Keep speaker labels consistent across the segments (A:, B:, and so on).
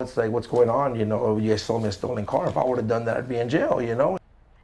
A: It's like, what's going on? You guys sold me a stolen car. If I would have done that, I'd be in jail.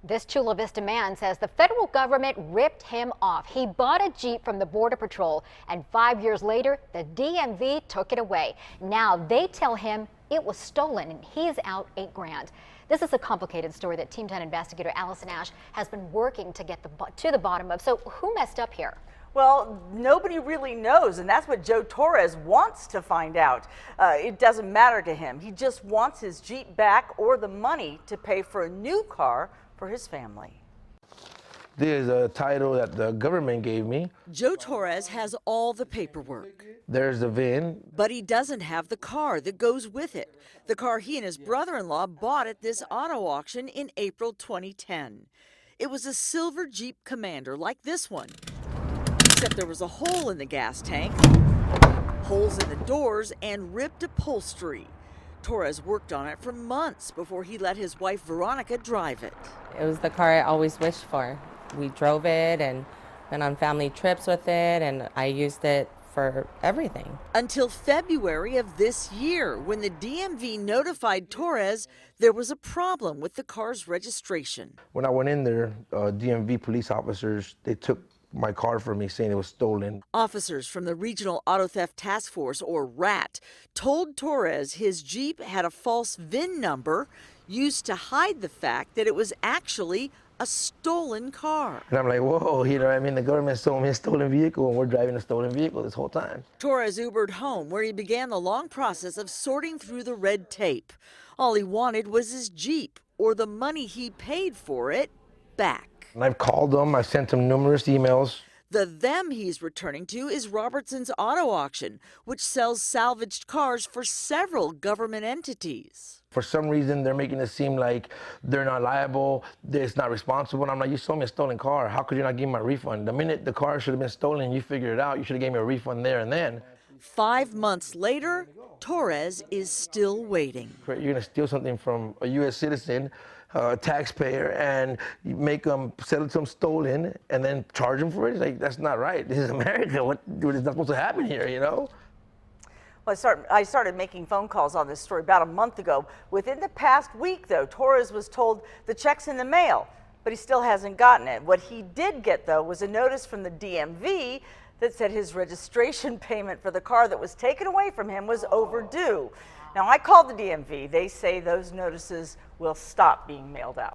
B: This Chula Vista man says the federal government ripped him off. He bought a Jeep from the Border Patrol, and 5 years later, the DMV took it away. Now they tell him it was stolen, and he's out $8 grand. This is a complicated story that Team 10 investigator Allison Ash has been working to get to the bottom of. So who messed up here?
C: Well, nobody really knows, and that's what Joe Torres wants to find out. It doesn't matter to him. He just wants his Jeep back or the money to pay for a new car for his family.
A: There's a title that the government gave me.
D: Joe Torres has all the paperwork.
A: There's the VIN.
D: But he doesn't have the car that goes with it. The car he and his brother-in-law bought at this auto auction in April 2010. It was a silver Jeep Commander like this one, except there was a hole in the gas tank, holes in the doors, and ripped upholstery. Torres worked on it for months before he let his wife Veronica drive it.
E: It was the car I always wished for. We drove it and went on family trips with it, and I used it for everything.
D: Until February of this year, when the DMV notified Torres there was a problem with the car's registration.
A: When I went in there, DMV police officers, they took my car from me saying it was stolen.
D: Officers from the Regional Auto Theft Task Force, or RAT, told Torres his Jeep had a false VIN number used to hide the fact that it was actually a stolen car.
A: And I'm like, whoa, the government sold me a stolen vehicle and we're driving a stolen vehicle this whole time.
D: Torres Ubered home, where he began the long process of sorting through the red tape. All he wanted was his Jeep, or the money he paid for it, back.
A: And I've called them, I've sent them numerous emails.
D: The them he's returning to is Robertson's Auto Auction, which sells salvaged cars for several government entities.
A: For some reason, they're making it seem like they're not liable, it's not responsible. And I'm like, you sold me a stolen car. How could you not give me my refund? The minute the car should have been stolen, you figured it out. You should have gave me a refund there and then.
D: 5 months later, Torres is still waiting.
A: You're going to steal something from a U.S. citizen, a taxpayer, and you make them sell it to them stolen and then charge them for it? It's like, that's not right. This is America. What is not supposed to happen here,
C: Well, I started making phone calls on this story about a month ago. Within the past week, though, Torres was told the check's in the mail, but he still hasn't gotten it. What he did get, though, was a notice from the DMV that said his registration payment for the car that was taken away from him was overdue. Now, I called the DMV. They say those notices will stop being mailed out.